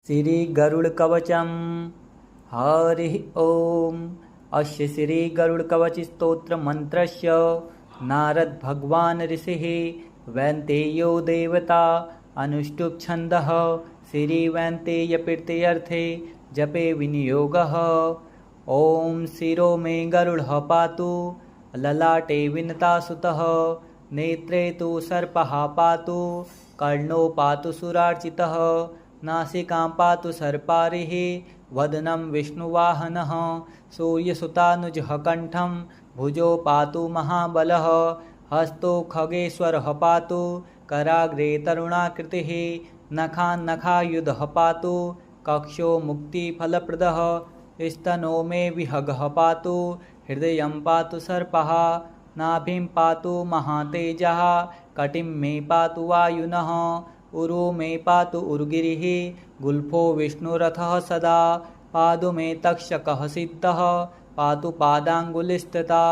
श्रीगरुडकवचं हरिः ॐ। अस्य श्रीगरुडकवचस्तोत्रमन्त्रस्य नारदभगवान् ऋषिः वैन्तेयो देवता अनुष्टुप् छन्दः श्रीवैन्तेयप्रीत्यर्थे जपे विनियोगः। ॐ शिरो मे गरुडः पातु ललाटे विनतासुतः नेत्रे तु सर्पः पातु कर्णो पातु सुरार्चितः नासिकां पातु सर्पारिः वदनं विष्णुवाहनः सूर्यसुतानुजः कण्ठं भुजो पातु महाबलः हस्तो खगेश्वरः पातु कराग्रे तरुणाकृतिः नखान्नखायुधः पातु कक्षो मुक्तिफलप्रदः स्तनो मे विहगः पातु हृदयं पातु सर्पः नाभिं पातु महातेजः कटिं मे पातु वायुनः उरु मे पातु उर्गिरिः गुल्फो विष्णुरथः सदा पादु मे तक्षकः सिद्धः पातु पादाङ्गुलिस्तथा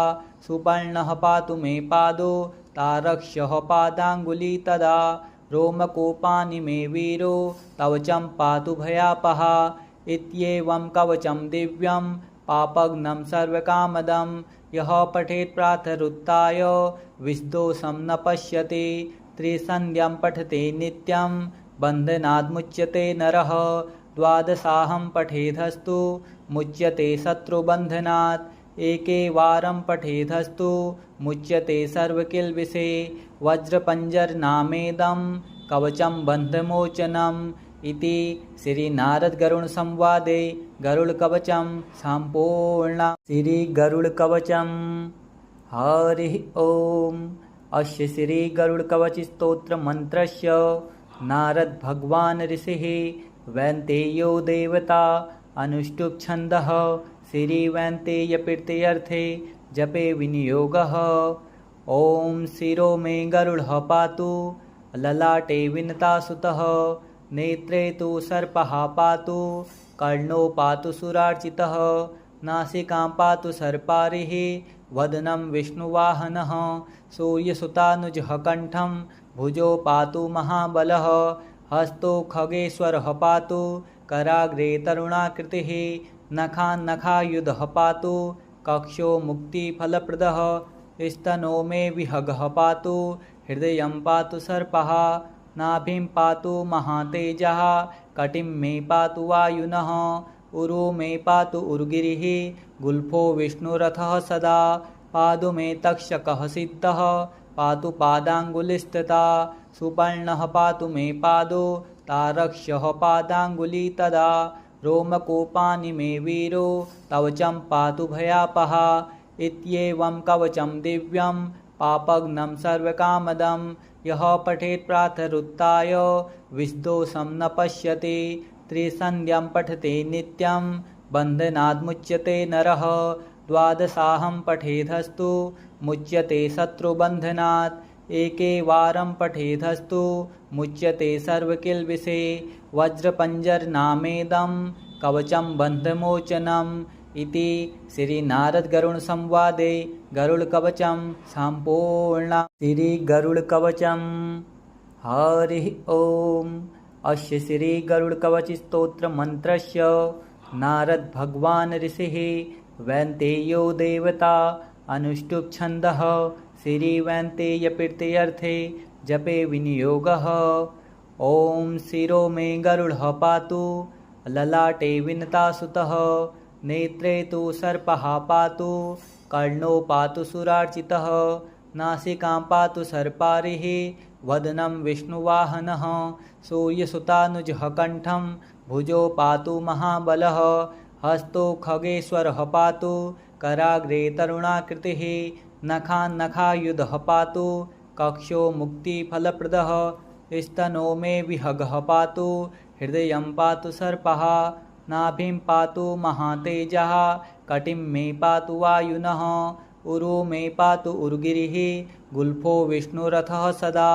सुपर्णः पातु मे पादो तारक्ष्यः पादाङ्गुली तदा रोमकोपानि मे वीरो कवचं पातु भयापः इत्येवं कवचं दिव्यं पापघ्नं सर्वकामदं यः पठेत् प्रातरुत्थाय विषदोषं न पश्यति त्रिसन्ध्यां पठते नित्यं बन्धनाद्मुच्यते नरः द्वादशाहं पठेदस्तु मुच्यते शत्रुबन्धनात् एकेवारं पठेदस्तु मुच्यते सर्वकिल्बिषे वज्रपञ्जरनामेदं कवचं बन्धमोचनम् इति श्रीनारदगरुडसंवादे गरुडकवचं सम्पूर्णं। श्रीगरुडकवचं हरिः ॐ। अस्य श्रीगरुडकवचस्तोत्रमन्त्रस्य नारदभगवान् ऋषिः वैन्तेयो देवता अनुष्टुप् छन्दः श्रीवैन्तेयप्रीत्यर्थे जपे विनियोगः। ॐ शिरो मे गरुडः पातु ललाटे विनतासुतः नेत्रे तु सर्पः पातु कर्णो पातु सुरार्चितः नासिकां पातु सर्पारिः वदनं विष्णुवाहनः सूर्यसुतानुजः कण्ठं भुजो पातु महाबलः हस्तो खगेश्वरः पातु कराग्रे तरुणाकृतिः नखान्नखायुधः पातु कक्षो मुक्तिफलप्रदः स्तनो मे विहगः पातु हृदयं पातु सर्पः नाभिं पातु महातेजः कटिं मे पातु वायुनः उरु मे पातु उर्गिरिः गुल्फो विष्णुरथः सदा पादु मे तक्षकः सिद्धः पातु पादाङ्गुलिस्तथा सुपर्णः पातु मे पादो तारक्ष्यः पादाङ्गुली तदा रोमकोपानि मे वीरो कवचं पातु भयापः इत्येवं कवचं दिव्यं पापघ्नं सर्वकामदं यः पठेत् प्रातरुत्थाय विषदोषं न पश्यति त्रिसन्ध्यां पठते नित्यं बन्धनाद्मुच्यते नरः द्वादशाहं पठेदस्तु मुच्यते शत्रुबन्धनात् एकेवारं पठेदस्तु मुच्यते सर्वकिल्बिषे वज्रपञ्जरनामेदं कवचं बन्धमोचनम् इति श्रीनारदगरुडसंवादे गरुडकवचं सम्पूर्णं। श्रीगरुडकवचं हरिः ॐ। अस्य श्रीगरुडकवचस्तोत्रमन्त्रस्य नारदभगवान् ऋषिः वैन्तेयो देवता अनुष्टुप् छन्दः श्रीवैन्तेयप्रीत्यर्थे जपे विनियोगः। ॐ शिरो मे गरुडः पातु ललाटे विनतासुतः नेत्रे तु सर्पः पातु कर्णो पातु सुरार्चितः नासिकां पातु सर्पारिः वदनं विष्णुवाहनः सूर्यसुतानुजः कण्ठं भुजो पातु महाबलः हस्तो खगेश्वरः पातु कराग्रे तरुणाकृतिः नखान्नखायुधः पातु कक्षो मुक्तिफलप्रदः स्तनो मे विहगः पातु हृदयं पातु सर्पः नाभिं पातु महातेजः कटिं मे पातु वायुनः उरु मे पातु उर्गिरिः गुल्फो विष्णुरथः सदा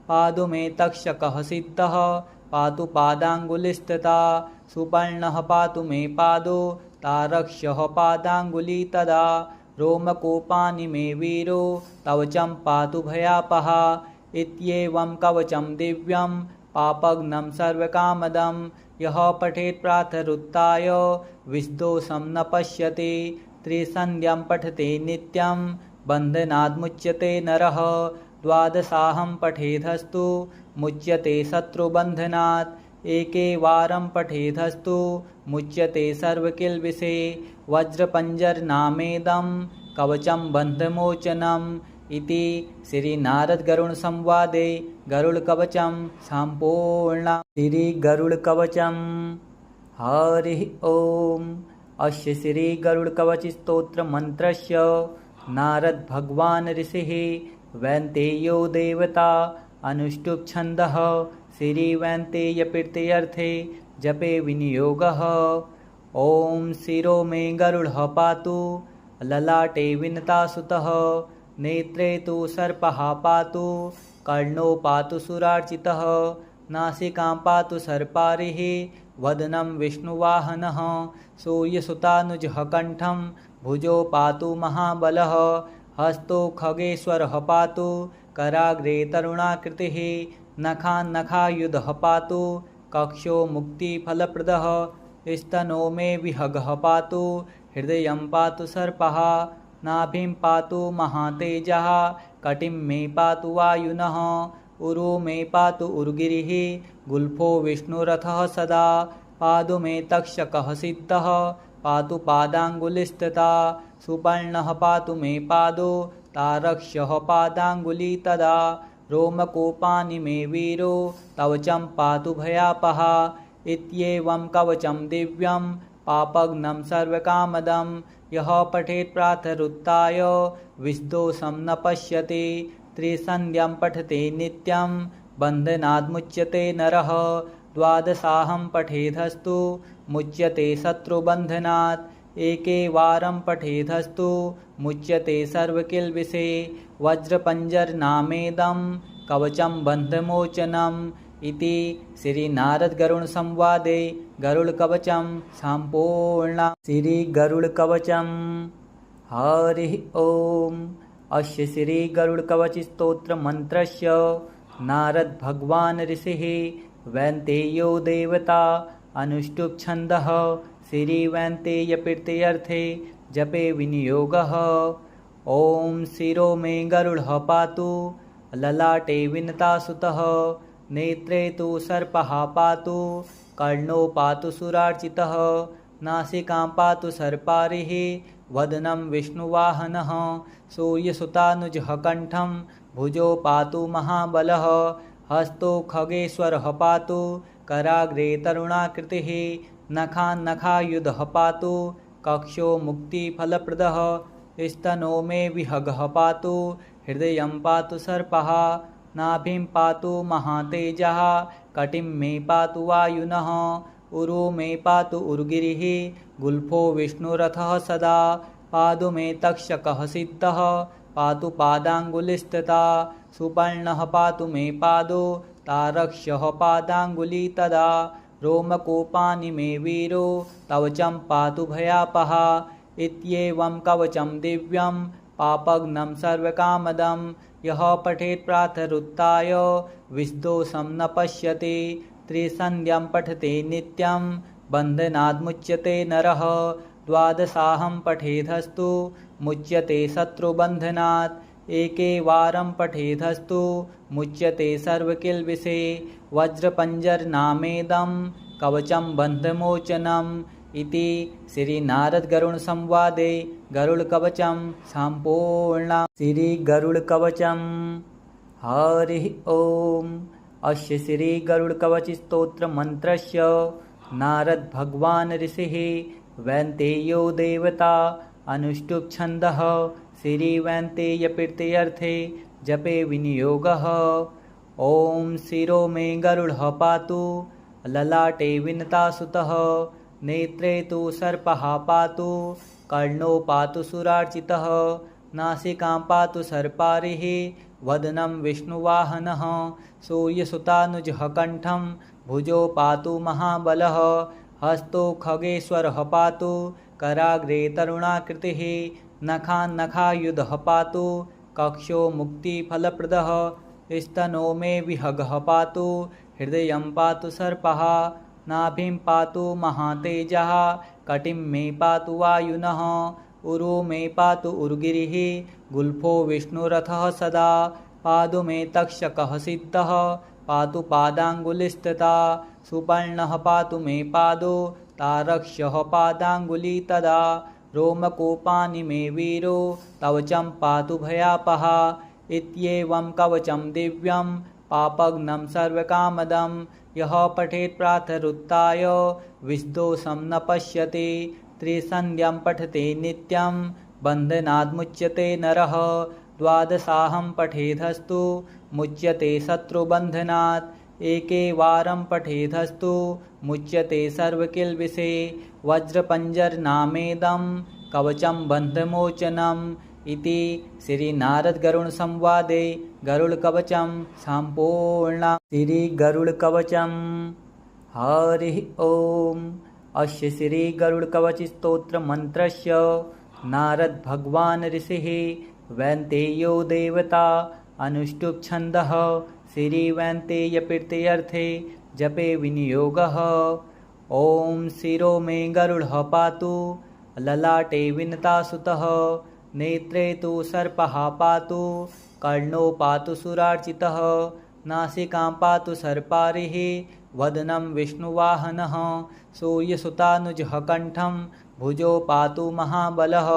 पादु मे तक्षकः सिद्धः पातु पादाङ्गुलिस्तथा सुपर्णः पातु मे पादो तारक्ष्यः पादाङ्गुली तदा रोमकोपानि मे वीरो कवचं पातु भयापः इत्येवं कवचं दिव्यं पापघ्नं सर्वकामदं यः पठेत् प्रातरुत्थाय विष्दोषं न पश्यति त्रिसन्ध्यां पठते नित्यं बन्धनाद्मुच्यते नरः द्वादशाहं पठेदस्तु मुच्यते शत्रुबन्धनात् एकेवारं पठेदस्तु मुच्यते सर्वकिल्बिषे वज्रपञ्जरनामेदं कवचं बन्धमोचनम् इति श्रीनारदगरुडसंवादे गरुडकवचं सम्पूर्णम्। श्रीगरुडकवचं हरिः ओम्। अस्य श्रीगरुडकवचस्तोत्रमन्त्रस्य नारदभगवान् ऋषिः वैन्तेयो देवता अनुष्टुप् छन्दः श्रीवैन्तेयप्रीत्यर्थे जपे विनियोगः। ॐ शिरो मे गरुडः पातु ललाटे विनतासुतः नेत्रे तु सर्पः पातु कर्णो पातु सुरार्चितः नासिकां पातु सर्पारिः वदनं विष्णुवाहनः सूर्यसुतानुजः कण्ठं भुजो पातु महाबलः हस्तो खगेश्वरः पातु कराग्रे तरुणाकृतिः नखान्नखायुधः पातु कक्षो मुक्तिफलप्रदः स्तनो मे विहगः पातु हृदयं पातु सर्पः नाभिं पातु महातेजः कटिं मे पातु वायुनः उरु मे पातु उर्गिरिः गुल्फो विष्णुरथः सदा पादु मे तक्षकः सिद्धः पातु पादाङ्गुलिस्तथा सुपर्णः पातु मे पादो तारक्ष्यः पादाङ्गुली तदा रोमकोपानि मे वीरो कवचं पातु भयापः इत्येवं कवचं दिव्यं पापघ्नं सर्वकामदं यः पठेत् प्रातरुत्थाय विष्दोषं न पश्यति त्रिसन्ध्यां पठते नित्यं बन्धनाद्मुच्यते नरः द्वादशाहं पठेदस्तु मुच्यते शत्रुबन्धनात् एकेवारं पठेदस्तु मुच्यते सर्वकिल्बिषे वज्रपञ्जरनामेदं कवचं बन्धमोचनम् इति श्रीनारदगरुडसंवादे गरुडकवचं सम्पूर्णम्। श्रीगरुडकवचं हरिः ओम्। अस्य श्रीगरुडकवचस्तोत्रमन्त्रस्य नारदभगवान् ऋषिः वैन्तेयो देवता अनुष्टुप् छन्दः श्रीवैन्तेयप्रीत्यर्थे जपे विनियोगः। ॐ शिरो मे गरुडः पातु ललाटे विनतासुतः नेत्रे तु सर्पः पातु कर्णो पातु सुरार्चितः नासिकां पातु सर्पारिः वदनं विष्णुवाहनः सूर्यसुतानुजः कण्ठं भुजो पातु महाबलः हस्तो खगेश्वरः पातु कराग्रे तरुणाकृतिः नखान्नखायुधः पातु कक्षो मुक्तिफलप्रदः स्तनो मे विहगः पातु हृदयं पातु सर्पः नाभिं पातु महातेजः कटिं मे पातु वायुनः उरु मे पातु उर्गिरिः गुल्फो विष्णुरथः सदा पादु मे तक्षकः सिद्धः पातु पादाङ्गुलिस्तथा सुपर्णः पातु मे पादो तारक्ष्यः पादाङ्गुली तदा रोमकोपानि मे वीरो कवचं पातु भयापः इत्येवं कवचं दिव्यं पापघ्नं सर्वकामदं यः पठेत् प्रातरुत्थाय विष्दोषं न पश्यति त्रिसन्ध्यां पठते नित्यं बन्धनाद्मुच्यते नरः द्वादशाहं पठेदस्तु मुच्यते शत्रुबन्धनात् एकेवारं पठेदस्तु मुच्यते सर्वकिल्बिषे वज्रपञ्जरनामेदं कवचं बन्धमोचनम् इति श्रीनारदगरुडसंवादे गरुडकवचं सम्पूर्णम्। श्रीगरुडकवचं हरिः ओम्। अस्य श्रीगरुडकवचस्तोत्रमन्त्रस्य नारदभगवान् ऋषिः वैन्तेयो देवता अनुष्टुप् छन्दः श्रीवैन्तेयप्रीत्यर्थे जपे विनियोगः। ॐ शिरो मे गरुडः पातु ललाटे विनतासुतः नेत्रे तु सर्पः पातु कर्णो पातु सुरार्चितः नासिकां पातु सर्पारिः वदनं विष्णुवाहनः सूर्यसुतानुजः कण्ठं भुजो पातु महाबलः हस्तो खगेश्वरः पातु कराग्रे तरुणाकृतिः नखान्नखायुधः पातु कक्षो मुक्तिफलप्रदः स्तनो मे विहगः पातु हृदयं पातु सर्पः नाभिं पातु महातेजः कटिं मे पातु वायुनः उरु मे पातु उर्गिरिः गुल्फो विष्णुरथः सदा पादु मे तक्षकः सिद्धः पातु पादाङ्गुलिस्तथा सुपर्णः पातु मे पादो तारक्ष्यः पादाङ्गुली तदा रोमकोपानि मे वीरो कवचं पातु भयापः इत्येवं कवचं दिव्यं पापघ्नं सर्वकामदं यः पठेत् प्रातरुत्थाय विषदोषं न पश्यति त्रिसन्ध्यं पठते नित्यं बन्धनाद्मुच्यते नरः द्वादशाहं पठेदस्तु मुच्यते शत्रुबन्धनात् एकेवारं पठेदस्तु मुच्यते सर्वकिल्बिषे वज्रपञ्जरनामेदं कवचं बन्धमोचनम् इति श्रीनारदगरुडसंवादे गरुडकवचं सम्पूर्णं। श्रीगरुडकवचं हरिः ओम्। अस्य श्रीगरुडकवचस्तोत्रमन्त्रस्य नारदभगवान् ऋषिः वैन्तेयो देवता अनुष्टुप् छन्दः श्रीवैन्तेयप्रीत्यर्थे जपे विनियोगः। ॐ शिरो मे गरुडः पातु ललाटे विनतासुतः नेत्रे तु सर्पः पातु कर्णो पातु सुरार्चितः नासिकां पातु सर्पारिः वदनं विष्णुवाहनः सूर्यसुतानुजः कण्ठं भुजो पातु महाबलः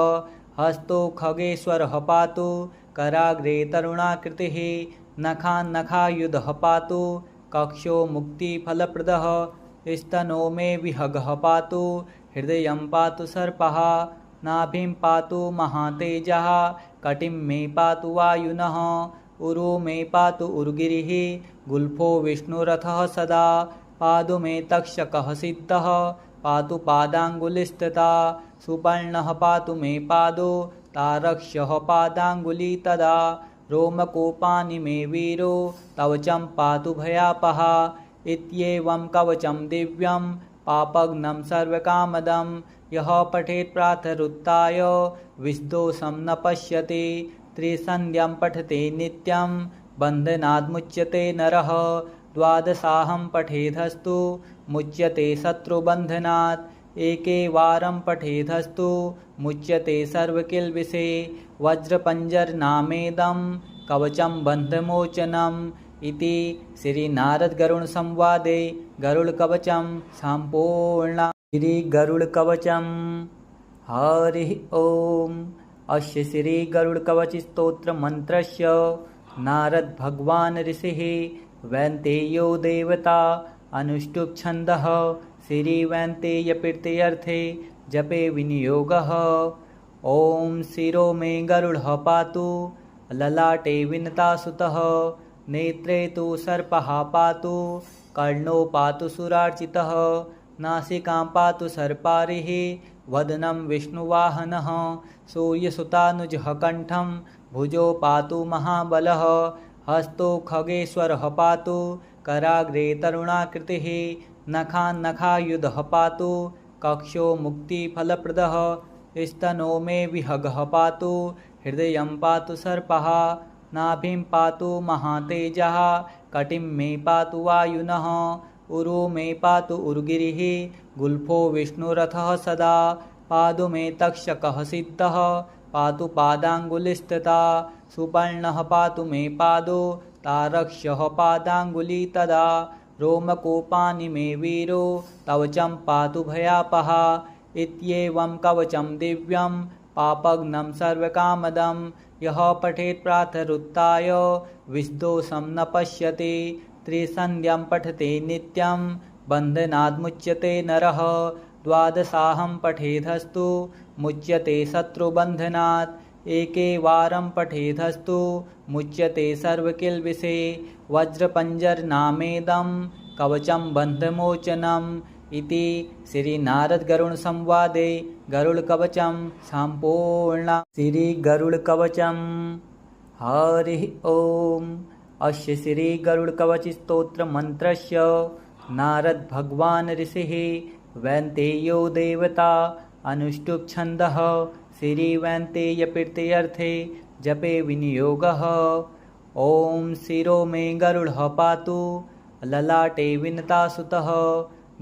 हस्तो खगेश्वरः पातु कराग्रे तरुणाकृतिः नखान्नखायुधः पातु कक्षो मुक्तिफलप्रदः स्तनो मे विहगः पातु हृदयं पातु सर्पः नाभिं पातु महातेजः कटिं मे पातु वायुनः उरु मे पातु उर्गिरिः गुल्फो विष्णुरथः सदा पादु मे तक्षकः सिद्धः पातु पादाङ्गुलिस्तथा सुपर्णः पातु मे पादो तारक्ष्यः पादाङ्गुली तदा रोमकोपानि मे वीरो कवचं पातु भयापः इत्येवं कवचं दिव्यं पापघ्नं सर्वकामदं यः पठेत् प्रातरुत्थाय विषदोषं न पश्यति त्रिसन्ध्यं पठते नित्यं बन्धनाद्मुच्यते नरः द्वादशाहं पठेदस्तु मुच्यते शत्रुबन्धनात् एकेवारं पठेदस्तु मुच्यते सर्वकिल्बिषे वज्रपञ्जरनामेदं कवचं बन्धमोचनम् इति श्रीनारदगरुडसंवादे गरुडकवचं सम्पूर्णं। श्रीगरुडकवचं हरिः ओम्। अस्य श्रीगरुडकवचस्तोत्रमन्त्रस्य नारदभगवान् ऋषिः वैन्तेयो देवता अनुष्टुप् छन्दः श्रीवैन्तेयप्रीत्यर्थे जपे विनियोगः। ॐ शिरो मे गरुडः पातु ललाटे विनतासुतः नेत्रे तु सर्पः पातु कर्णो पातु सुरार्चितः नासिकां पातु सर्पारिः वदनं विष्णुवाहनः सूर्यसुतानुजः कण्ठं भुजो पातु महाबलः हस्तो खगेश्वरः पातु कराग्रे तरुणाकृतिः नखान्नखायुधः पातु कक्षो मुक्तिफलप्रदः स्तनो मे विहगः पातु हृदयं पातु सर्पः नाभिं पातु महातेजः कटिं मे पातु वायुनः उरु मे पातु उर्गिरिः गुल्फो विष्णुरथः सदा पादु मे तक्षकः सिद्धः पातु पादाङ्गुलिस्तथा सुपर्णः पातु मे पादो तारक्ष्यः पादाङ्गुली तदा रोमकोपानि मे वीरो कवचं पातु भयापः इत्येवं कवचं दिव्यं पापघ्नं सर्वकामदं यः पठेत् प्रातरुत्थाय विषदोषं न पश्यति त्रिसन्ध्यं पठते नित्यं बन्धनाद्मुच्यते नरः द्वादशाहं पठेदस्तु मुच्यते शत्रुबन्धनात् एकेवारं पठेदस्तु मुच्यते सर्वकिल्बिषे वज्रपञ्जरनामेदं कवचं बन्धमोचनम् इति श्रीनारदगरुडसंवादे गरुडकवचं सम्पूर्णं। श्रीगरुडकवचं हरिः ओम्। अस्य श्रीगरुडकवचस्तोत्रमन्त्रस्य नारदभगवान् ऋषिः वैन्तेयो देवता अनुष्टुप् छन्दः श्रीवैन्तेयप्रीत्यर्थे जपे विनियोगः। ॐ शिरो मे गरुडः पातु ललाटे विनतासुतः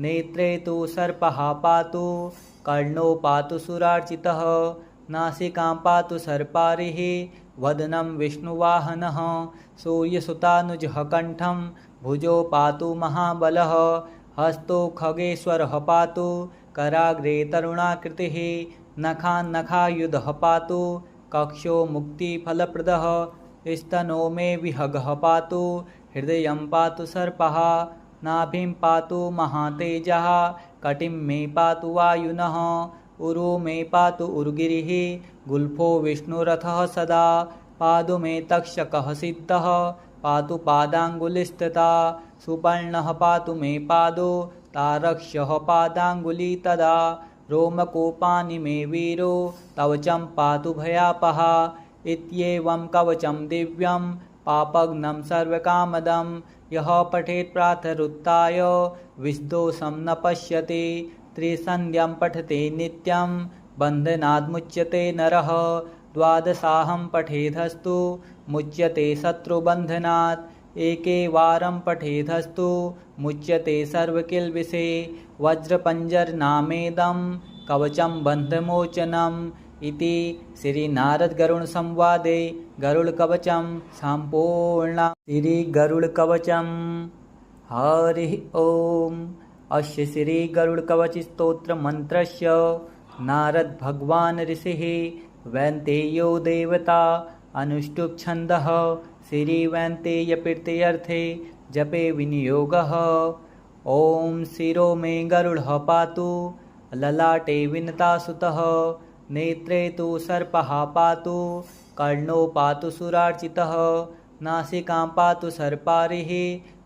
नेत्रे तु सर्पः पातु कर्णो पातु सुरार्चितः नासिकां पातु सर्पारिः वदनं विष्णुवाहनः सूर्यसुतानुजः कण्ठं भुजो पातु महाबलः हस्तो खगेश्वरः पातु कराग्रे तरुणाकृतिः नखान्नखायुधः पातु कक्षो मुक्तिफलप्रदः स्तनो मे विहगः पातु हृदयं पातु सर्पः नाभिं पातु महातेजः कटिं मे पातु वायुनः उरु मे पातु उर्गिरिः गुल्फो विष्णुरथः सदा पादु मे तक्षकः सिद्धः पातु पादाङ्गुलिस्तथा सुपर्णः पातु मे पादो तारक्ष्यः पादाङ्गुली तदा रोमकोपानि मे वीरो कवचं पातु भयापः इत्येवं कवचं दिव्यं पापघ्नं सर्वकामदं यः पठेत् प्रातरुत्थाय विष्दोषं न पश्यति त्रिसन्ध्यं पठते नित्यं बन्धनाद्मुच्यते नरः द्वादशाहं पठेदस्तु मुच्यते शत्रुबन्धनात् एकेवारं पठेदस्तु मुच्यते सर्वकिल्बिषे वज्रपञ्जरनामेदं कवचं बन्धमोचनम् इति श्रीनारदगरुडसंवादे गरुडकवचं सम्पूर्णम्। श्रीगरुडकवचं हरिः ओम्। अस्य श्रीगरुडकवचस्तोत्रमन्त्रस्य नारदभगवान् ऋषिः वैन्तेयो देवता अनुष्टुप् छन्दः श्रीवैन्तेयप्रीत्यर्थे जपे विनियोगः। ॐ शिरो मे गरुडः पातु ललाटे विनतासुतः नेत्रे तु सर्पः पातु कर्णो पातु सुरार्चितः नासिकां पातु सर्पारिः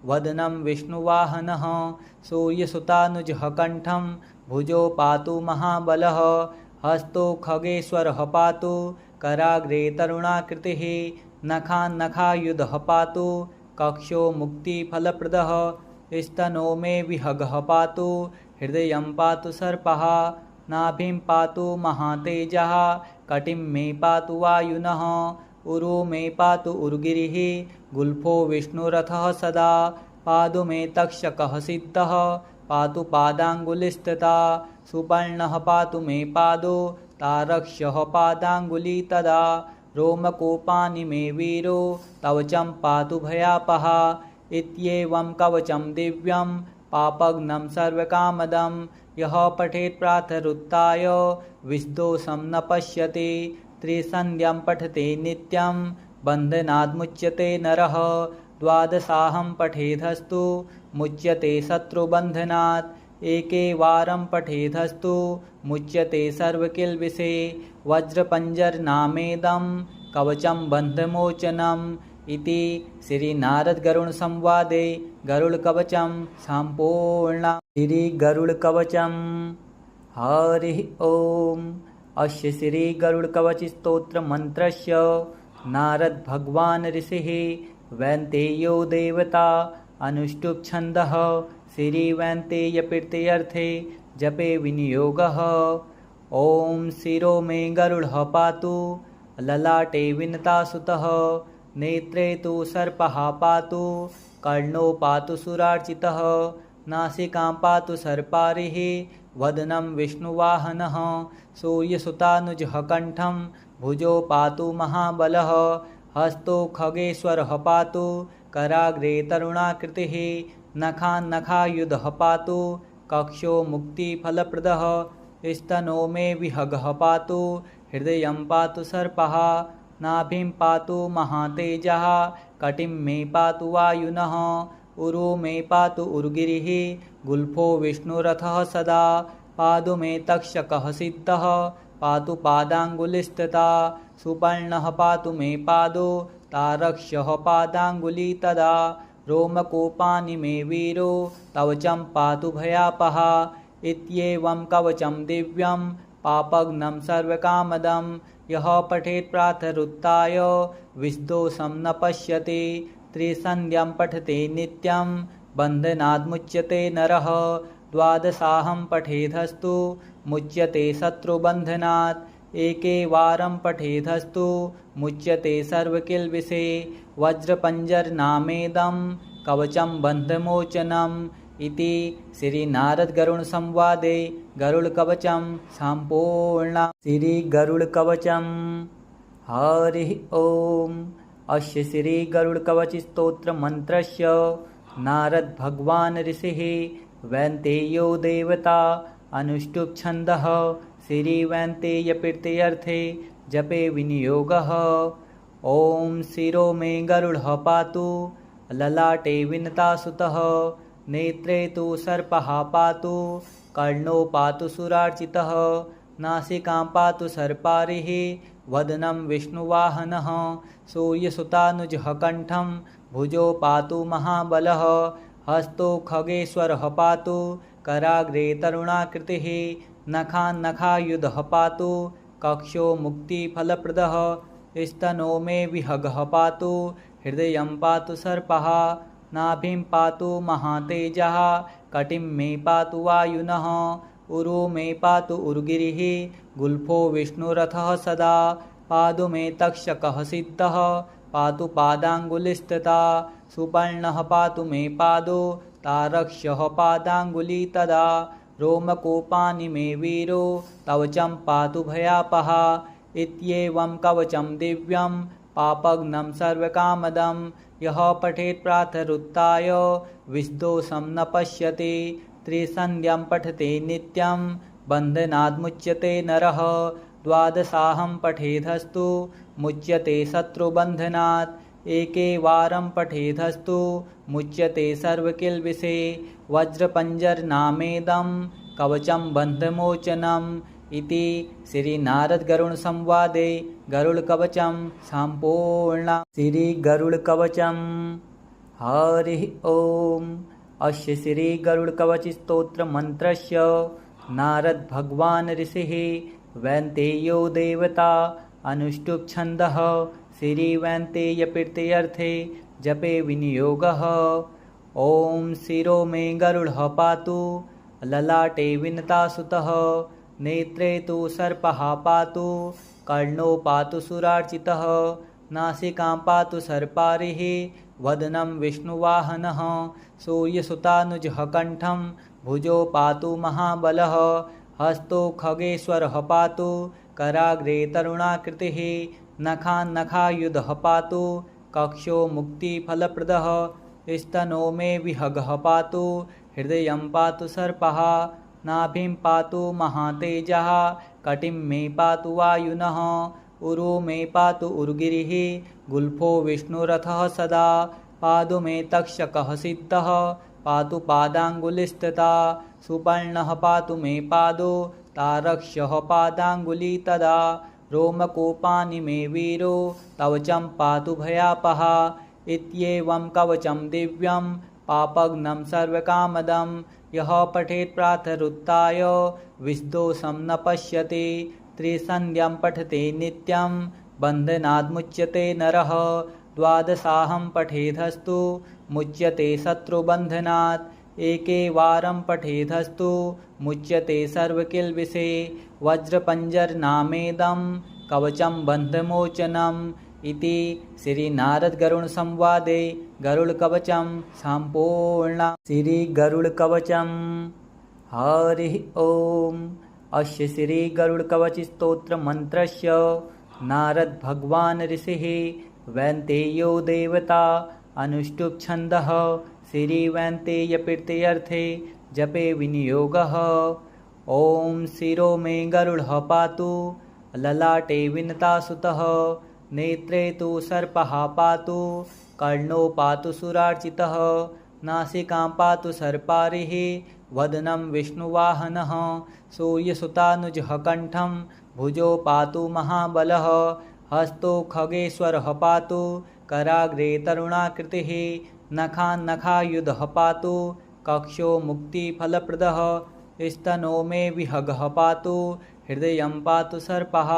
वदनं विष्णुवाहनः सूर्यसुतानुजः कण्ठं भुजो पातु महाबलः हस्तो खगेश्वरः पातु कराग्रे तरुणाकृतिः नखान्नखायुधः पातु कक्षो मुक्तिफलप्रदः स्तनो मे विहगः पातु हृदयं पातु सर्पः नाभिं पातु महातेजः कटिं मे पातु वायुनः उरु मे पातु उर्गिरिः गुल्फो विष्णुरथः सदा पादु मे तक्षकः सिद्धः पातु पादाङ्गुलिस्तथा सुपर्णः पातु मे पादो तारक्ष्यः पादाङ्गुली तदा रोमकोपानि मे वीरो कवचं पातु भयापः इत्येवं कवचं दिव्यं पापघ्नं सर्वकामदं यः पठेत् प्रातरुत्थाय विष्दोषं न पश्यति त्रिसन्ध्यं पठते नित्यं बन्धनाद्मुच्यते नरः द्वादशाहं पठेदस्तु मुच्यते शत्रुबन्धनात् एकेवारं पठेदस्तु मुच्यते सर्वकिल्बिषे वज्रपञ्जरनामेदं कवचं बन्धमोचनम् इति श्रीनारदगरुडसंवादे गरुडकवचं सम्पूर्णम्। श्रीगरुडकवचं हरिः ओम्। अस्य श्रीगरुडकवचस्तोत्रमन्त्रस्य नारदभगवान् ऋषिः वैन्तेयो देवता अनुष्टुप् छन्दः श्रीवैन्तेयप्रीत्यर्थे जपे विनियोगः। ॐ शिरो मे गरुडः पातु ललाटे विनतासुतः नेत्रे तु सर्पः पातु कर्णो पातु सुरार्चितः नासिकां पातु सर्पारिः वदनं विष्णुवाहनः सूर्यसुतानुजः कण्ठं भुजो पातु महाबलः हस्तो खगेश्वरः पातु कराग्रे तरुणाकृतिः नखान्नखायुधः पातु कक्षो मुक्तिफलप्रदः स्तनो मे विहगः पातु हृदयं पातु सर्पः नाभिं पातु महातेजः कटिं मे पातु वायुनः उरु मे पातु उर्गिरिः गुल्फो विष्णुरथः सदा पादु मे तक्षकः सिद्धः पातु पादाङ्गुलिस्तथा सुपर्णः पातु मे पादो तारक्ष्यः पादाङ्गुली तदा रोमकोपानि मे वीरो कवचं पातु भयापः इत्येवं कवचं दिव्यं पापघ्नं सर्वकामदं यः पठेत् प्रातरुत्थाय विष्दोषं न पश्यति त्रिसन्ध्यं पठते नित्यं बन्धनाद्मुच्यते नरः द्वादशाहं पठेदस्तु मुच्यते शत्रुबन्धनात् एकेवारं पठेदस्तु मुच्यते सर्वकिल्बिषे वज्रपञ्जरनामेदं कवचं बन्धमोचनम् इति श्रीनारदगरुडसंवादे गरुडकवचं सम्पूर्णम्। श्रीगरुडकवचं हरिः ओम्। अस्य श्रीगरुडकवचस्तोत्रमन्त्रस्य नारदभगवान् ऋषिः वैन्तेयो देवता अनुष्टुप् छन्दः श्रीवैन्तेयप्रीत्यर्थे जपे विनियोगः। ॐ शिरो मे गरुडः पातु ललाटे विनतासुतः नेत्रे तु सर्पः पातु कर्णो पातु सुरार्चितः नासिकां पातु सर्पारिः वदनं विष्णुवाहनः सूर्यसुतानुजः कण्ठं भुजो पातु महाबलः हस्तो खगेश्वरः पातु कराग्रे तरुणाकृतिः नखान्नखायुधः पातु कक्षो मुक्तिफलप्रदः स्तनो मे विहगः पातु हृदयं पातु सर्पः नाभिं पातु महातेजः कटिं मे पातु वायुनः उरु मे पातु उर्गिरिः गुल्फो विष्णुरथः सदा पादु मे तक्षकः सिद्धः पातु पादाङ्गुलिस्तथा सुपर्णः पातु मे पादो तारक्ष्यः पादाङ्गुली तदा रोमकोपानि मे वीरो कवचं पातु भयापः इत्येवं कवचं दिव्यं पापघ्नं सर्वकामदं यः पठेत् प्रातरुत्थाय विषदोषं न पश्यति त्रिसन्ध्यां पठते नित्यं बन्धनाद्मुच्यते नरः द्वादशाहं पठेदस्तु मुच्यते शत्रुबन्धनात् एकेवारं पठेदस्तु मुच्यते सर्वकिल्बिषे वज्रपञ्जरनामेदं कवचं बन्धमोचनम् इति श्रीनारदगरुडसंवादे गरुडकवचं सम्पूर्णम्। श्रीगरुडकवचं हरिः ओम्। अस्य श्रीगरुडकवचस्तोत्रमन्त्रस्य नारदभगवान् ऋषिः वैन्तेयो देवता अनुष्टुप् छन्दः श्रीवैन्तेयप्रीत्यर्थे जपे विनियोगः। ॐ शिरो मे गरुडः पातु ललाटे विनतासुतः नेत्रे तु सर्पः पातु कर्णो पातु सुरार्चितः नासिकां पातु सर्पारिः वदनं विष्णुवाहनः सूर्यसुतानुजः कण्ठं भुजो पातु महाबलः हस्तो खगेश्वरः पातु कराग्रे तरुणाकृतिः नखान्नखायुधः पातु कक्षो मुक्तिफलप्रदः स्तनो मे विहगः पातु हृदयं पातु सर्पः नाभिं पातु महातेजः कटिं मे पातु वायुनः उरु मे पातु उर्गिरिः गुल्फो विष्णुरथः सदा पादु मे तक्षकः सिद्धः पातु पादाङ्गुलिस्तथा सुपर्णः पातु मे पादो तारक्ष्यः पादाङ्गुली तदा रोमकोपानि मे वीरो कवचं पातु भयापः इत्येवं कवचं दिव्यं पापघ्नं सर्वकामदं यः पठेत् प्रातरुत्थाय विषदोषं न पश्यति त्रिसन्ध्यां पठते नित्यं बन्धनाद्मुच्यते नरः द्वादशाहं पठेदस्तु मुच्यते शत्रुबन्धनात् एकेवारं पठेदस्तु मुच्यते सर्वकिल्बिषे वज्रपञ्जरनामेदं कवचं बन्धमोचनम् इति श्रीनारदगरुडसंवादे गरुडकवचं सम्पूर्णम्। श्रीगरुडकवचं हरिः ओम्। अस्य श्रीगरुडकवचस्तोत्रमन्त्रस्य नारदभगवान् ऋषिः वैन्तेयो देवता अनुष्टुप् छन्दः श्रीवैन्तेयप्रीत्यर्थे जपे विनियोगः। ॐ शिरो मे गरुडः पातु ललाटे विनतासुतः नेत्रे तु सर्पः पातु कर्णो पातु सुरार्चितः नासिकां पातु सर्पारिः वदनं विष्णुवाहनः सूर्यसुतानुजः कण्ठं भुजो पातु महाबलः हस्तो खगेश्वरः पातु कराग्रे तरुणाकृतिः नखान्नखायुधः पातु कक्षो मुक्तिफलप्रदः स्तनो मे विहगः पातु हृदयं पातु सर्पः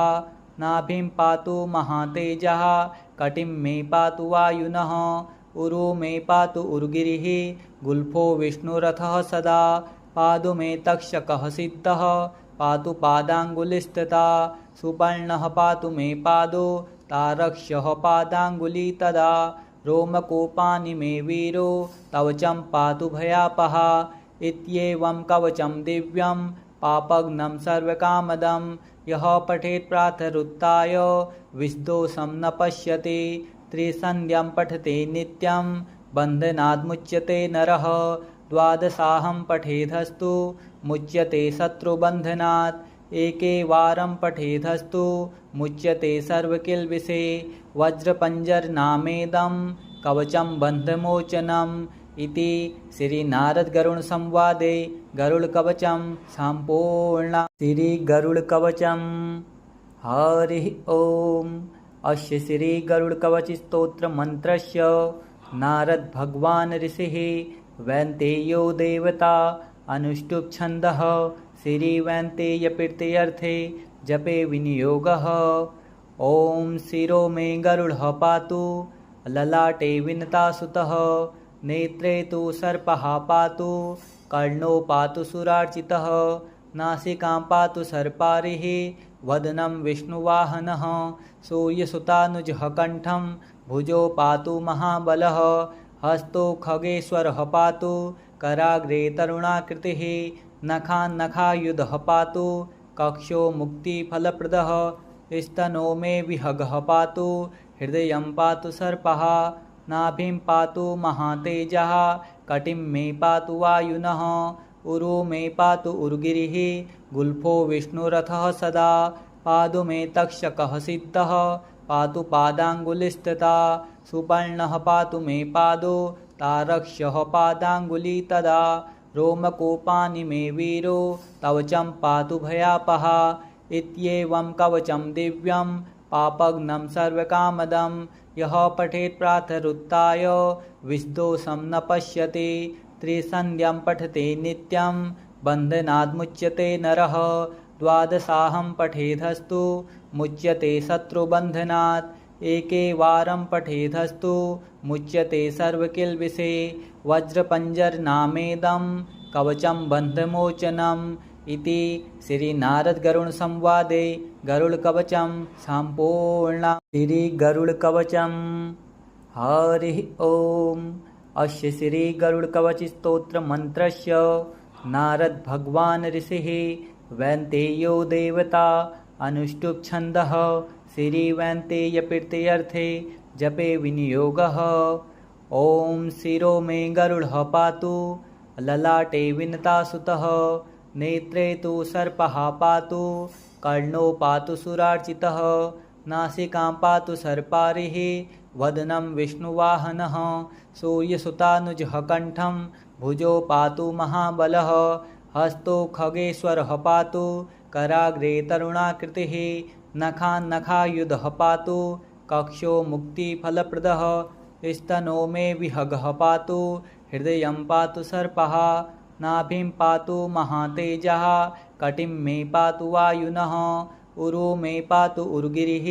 नाभिं पातु महातेजः कटिं मे पातु वायुनः उरु मे पातु उर्गिरिः गुल्फो विष्णुरथः सदा पादु मे तक्षकः सिद्धः पातु पादाङ्गुलिस्तथा सुपर्णः पातु मे पादो तारक्ष्यः पादाङ्गुली तदा रोमकूपानि मे वीरो कवचं पातु भयापहा इत्येवं कवचं दिव्यं पापघ्नं सर्वकामदं यः पठेत् प्रातरुत्थाय विषदोषं न पश्यति त्रिसन्ध्यं पठते नित्यं बन्धनाद्मुच्यते नरः द्वादशाहं पठेदस्तु मुच्यते शत्रुबन्धनात् एकेवारं पठेदस्तु मुच्यते सर्वकिल्बिषे वज्रपञ्जरनामेदं कवचं बन्धमोचनम् इति श्रीनारदगरुडसंवादे गरुडकवचं सम्पूर्ण श्रीगरुडकवचं हरिः ओम्। अस्य श्रीगरुडकवचस्तोत्रमन्त्रस्य नारदभगवान् ऋषिः वैन्तेयो देवता अनुष्टुप् छन्दः श्रीवैन्तेयप्रीत्यर्थे जपे विनियोगः। ॐ शिरो मे गरुडः पातु ललाटे विनतासुतः नेत्रे तु सर्पः पातु कर्णो पातु सुरार्चितः नासिकां पातु सर्पारिः वदनं विष्णुवाहनः सूर्यसुतानुजः कण्ठं भुजो पातु महाबलः हस्तो खगेश्वरः पातु कराग्रे तरुणाकृतिः नखान्नखायुधः पातु कक्षो मुक्तिफलप्रदः स्तनो मे विहगः पातु हृदयं पातु सर्पः नाभिं पातु महातेजः कटिं मे पातु वायुनः उरु मे पातु उर्गिरिः गुल्फो विष्णुरथः सदा पादु मे तक्षकः सिद्धः पातु पादाङ्गुलिस्तथा सुपर्णः पातु मे पादो तारक्ष्यः पादाङ्गुली तदा रोमकूपानि मे वीरो कवचं पातु भयापहा इत्येवं कवचं दिव्यं पापघ्नं सर्वकामदं यः पठेत् प्रातरुत्थाय विषदोषं न पश्यति त्रिसन्ध्यं पठते नित्यं बन्धनाद्मुच्यते नरः द्वादशाहं पठेदस्तु मुच्यते शत्रुबन्धनात् एकेवारं पठेदस्तु मुच्यते सर्वकिल्बिषे वज्रपञ्जरनामेदं कवचं बन्धमोचनम् इति श्रीनारदगरुडसंवादे गरुडकवचं सम्पूर्ण श्रीगरुडकवचं हरिः ओम्। अस्य श्रीगरुडकवचस्तोत्रमन्त्रस्य नारदभगवान् ऋषिः वैन्तेयो देवता अनुष्टुप् छन्दः श्रीवैन्तेयप्रीत्यर्थे जपे विनियोगः। ॐ शिरो मे गरुडः पातु ललाटे विनतासुतः नेत्रे तु सर्पः पातु कर्णो पातु सुरार्चितः नासिकां पातु सर्पारिः वदनं विष्णुवाहनः सूर्यसुतानुजः कण्ठं भुजो पातु महाबलः हस्तो खगेश्वरः पातु कराग्रे तरुणाकृतिः नखान्नखायुधः पातु कक्षो मुक्तिफलप्रदः स्तनो मे विहगः पातु हृदयं पातु सर्पः नाभिं पातु महातेजः कटिं मे पातु वायुनः उरु मे पातु उर्गिरिः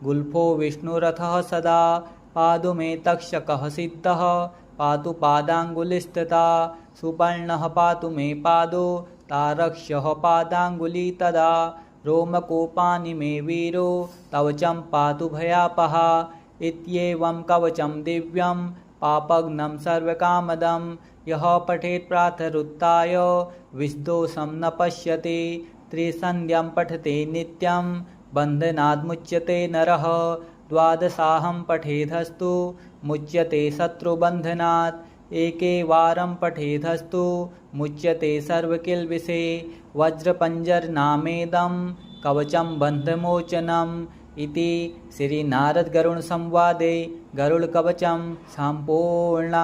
गुल्फो विष्णुरथः सदा पादु मे तक्षकः सिद्धः पातु पादाङ्गुलिस्तथा सुपर्णः पातु मे पादो तारक्ष्यः पादाङ्गुली तदा रोमकूपानि मे वीरो कवचं पातु भयापहा इत्येवं कवचं दिव्यं पापघ्नं सर्वकामदं यः पठेत् प्रातरुत्थाय विषदोषं न पश्यति त्रिसन्ध्यं पठते नित्यं बन्धनाद्मुच्यते नरः द्वादशाहं पठेदस्तु मुच्यते शत्रुबन्धनात् एकेवारं पठेदस्तु मुच्यते सर्वकिल्बिषे वज्रपञ्जरनामेदं कवचं बन्धमोचनम् इति श्रीनारदगरुडसंवादे गरुडकवचं सम्पूर्ण